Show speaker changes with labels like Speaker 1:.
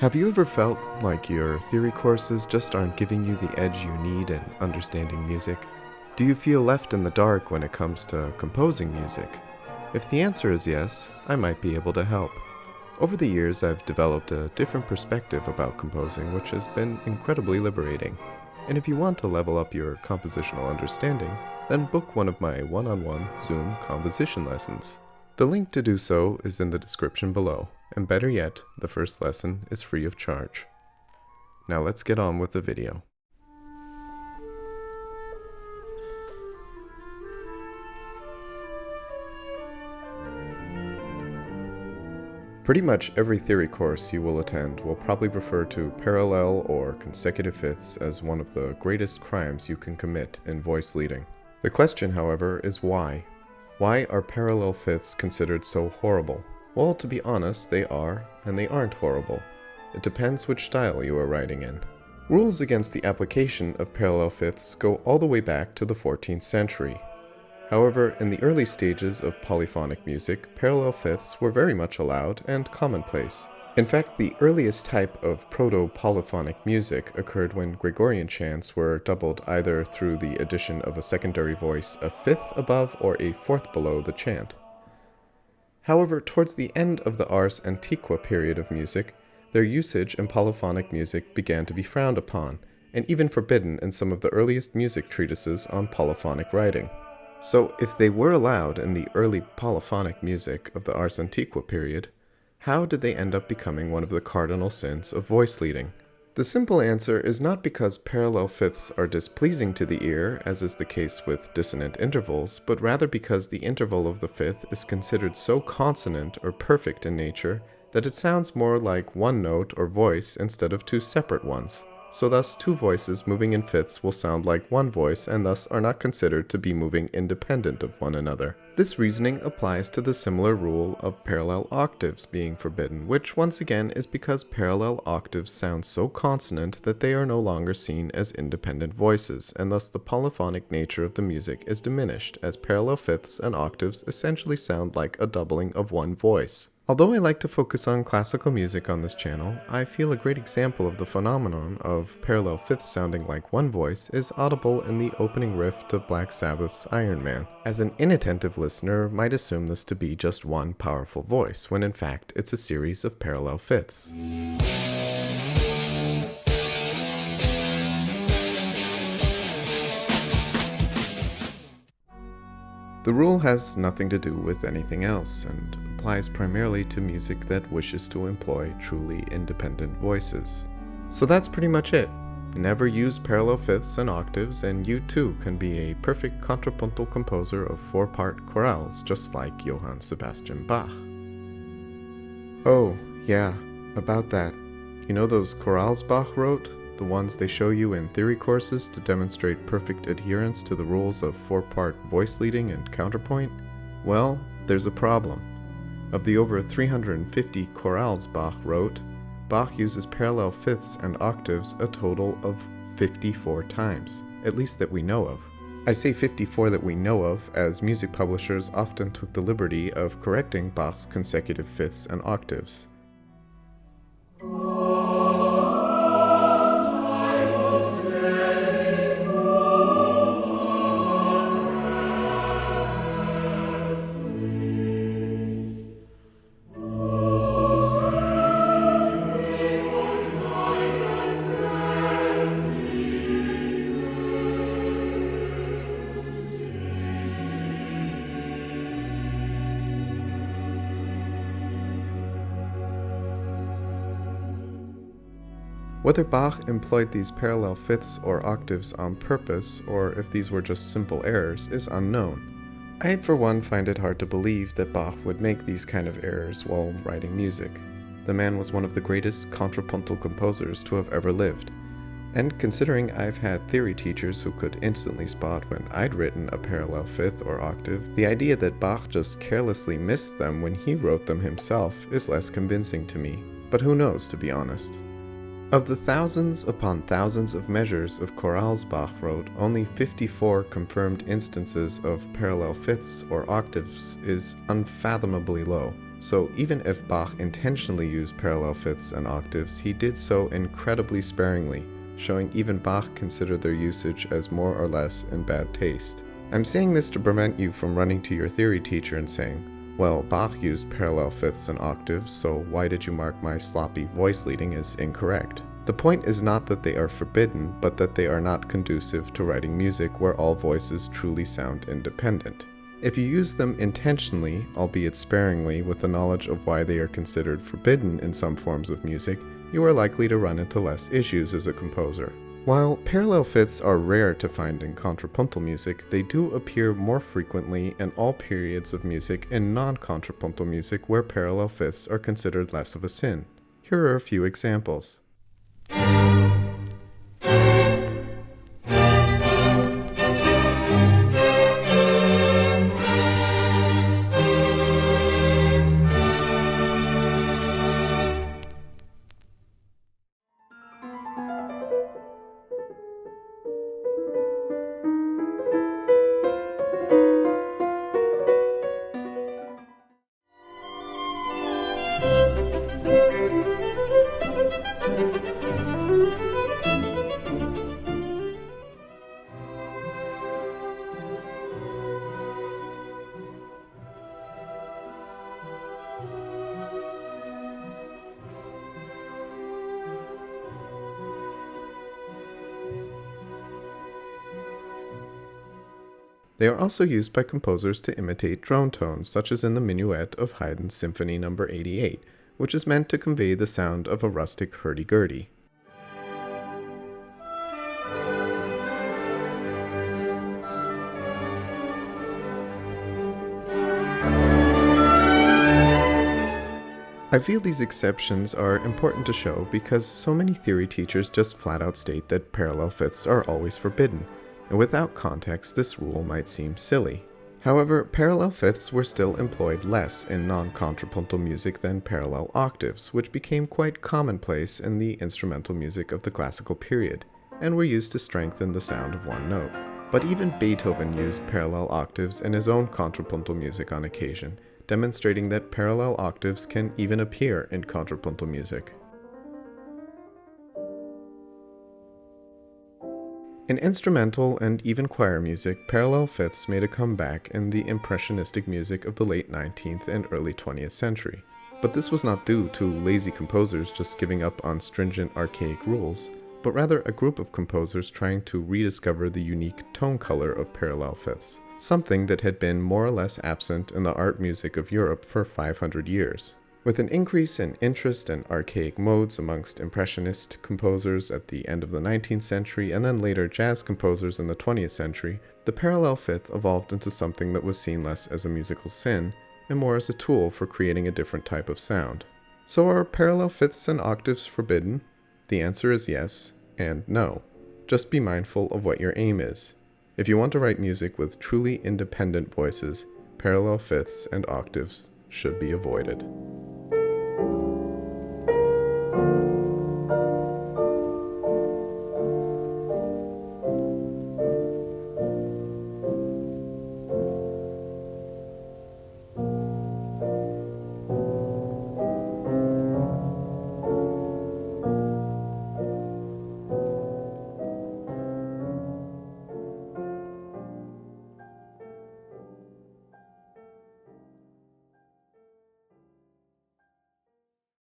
Speaker 1: Have you ever felt like your theory courses just aren't giving you the edge you need in understanding music? Do you feel left in the dark when it comes to composing music? If the answer is yes, I might be able to help. Over the years, I've developed a different perspective about composing, which has been incredibly liberating. And if you want to level up your compositional understanding, then book one of my one-on-one Zoom composition lessons. The link to do so is in the description below, and better yet, the first lesson is free of charge. Now let's get on with the video. Pretty much every theory course you will attend will probably refer to parallel or consecutive fifths as one of the greatest crimes you can commit in voice leading. The question, however, is why? Why are parallel fifths considered so horrible? Well, to be honest, they are, and they aren't horrible. It depends which style you are writing in. Rules against the application of parallel fifths go all the way back to the 14th century. However, in the early stages of polyphonic music, parallel fifths were very much allowed and commonplace. In fact, the earliest type of proto-polyphonic music occurred when Gregorian chants were doubled either through the addition of a secondary voice a fifth above or a fourth below the chant. However, towards the end of the Ars Antiqua period of music, their usage in polyphonic music began to be frowned upon, and even forbidden in some of the earliest music treatises on polyphonic writing. So, if they were allowed in the early polyphonic music of the Ars Antiqua period, how did they end up becoming one of the cardinal sins of voice leading? The simple answer is not because parallel fifths are displeasing to the ear, as is the case with dissonant intervals, but rather because the interval of the fifth is considered so consonant or perfect in nature that it sounds more like one note or voice instead of two separate ones. So thus, two voices moving in fifths will sound like one voice and thus are not considered to be moving independent of one another. This reasoning applies to the similar rule of parallel octaves being forbidden, which once again is because parallel octaves sound so consonant that they are no longer seen as independent voices, and thus the polyphonic nature of the music is diminished, as parallel fifths and octaves essentially sound like a doubling of one voice. Although I like to focus on classical music on this channel, I feel a great example of the phenomenon of parallel fifths sounding like one voice is audible in the opening riff to Black Sabbath's Iron Man, as an inattentive listener might assume this to be just one powerful voice, when in fact it's a series of parallel fifths. The rule has nothing to do with anything else, and applies primarily to music that wishes to employ truly independent voices. So that's pretty much it. Never use parallel fifths and octaves, and you too can be a perfect contrapuntal composer of four-part chorales, just like Johann Sebastian Bach. Oh, yeah, about that. You know those chorales Bach wrote? The ones they show you in theory courses to demonstrate perfect adherence to the rules of four-part voice leading and counterpoint? Well, there's a problem. Of the over 350 chorales Bach wrote, Bach uses parallel fifths and octaves a total of 54 times, at least that we know of. I say 54 that we know of, as music publishers often took the liberty of correcting Bach's consecutive fifths and octaves. Whether Bach employed these parallel fifths or octaves on purpose, or if these were just simple errors, is unknown. I, for one, find it hard to believe that Bach would make these kind of errors while writing music. The man was one of the greatest contrapuntal composers to have ever lived. And considering I've had theory teachers who could instantly spot when I'd written a parallel fifth or octave, the idea that Bach just carelessly missed them when he wrote them himself is less convincing to me. But who knows, to be honest. Of the thousands upon thousands of measures of chorales Bach wrote, only 54 confirmed instances of parallel fifths or octaves is unfathomably low. So even if Bach intentionally used parallel fifths and octaves, he did so incredibly sparingly, showing even Bach considered their usage as more or less in bad taste. I'm saying this to prevent you from running to your theory teacher and saying, well, Bach used parallel fifths and octaves, so why did you mark my sloppy voice leading as incorrect? The point is not that they are forbidden, but that they are not conducive to writing music where all voices truly sound independent. If you use them intentionally, albeit sparingly, with the knowledge of why they are considered forbidden in some forms of music, you are likely to run into less issues as a composer. While parallel fifths are rare to find in contrapuntal music, they do appear more frequently in all periods of music in non-contrapuntal music where parallel fifths are considered less of a sin. Here are a few examples. They are also used by composers to imitate drone tones, such as in the minuet of Haydn's Symphony No. 88, which is meant to convey the sound of a rustic hurdy-gurdy. I feel these exceptions are important to show because so many theory teachers just flat out state that parallel fifths are always forbidden, and without context this rule might seem silly. However, parallel fifths were still employed less in non-contrapuntal music than parallel octaves, which became quite commonplace in the instrumental music of the classical period, and were used to strengthen the sound of one note. But even Beethoven used parallel octaves in his own contrapuntal music on occasion, demonstrating that parallel octaves can even appear in contrapuntal music. In instrumental and even choir music, parallel fifths made a comeback in the impressionistic music of the late 19th and early 20th century. But this was not due to lazy composers just giving up on stringent archaic rules, but rather a group of composers trying to rediscover the unique tone color of parallel fifths, something that had been more or less absent in the art music of Europe for 500 years. With an increase in interest in archaic modes amongst impressionist composers at the end of the 19th century and then later jazz composers in the 20th century, the parallel fifth evolved into something that was seen less as a musical sin and more as a tool for creating a different type of sound. So are parallel fifths and octaves forbidden? The answer is yes and no. Just be mindful of what your aim is. If you want to write music with truly independent voices, parallel fifths and octaves should be avoided.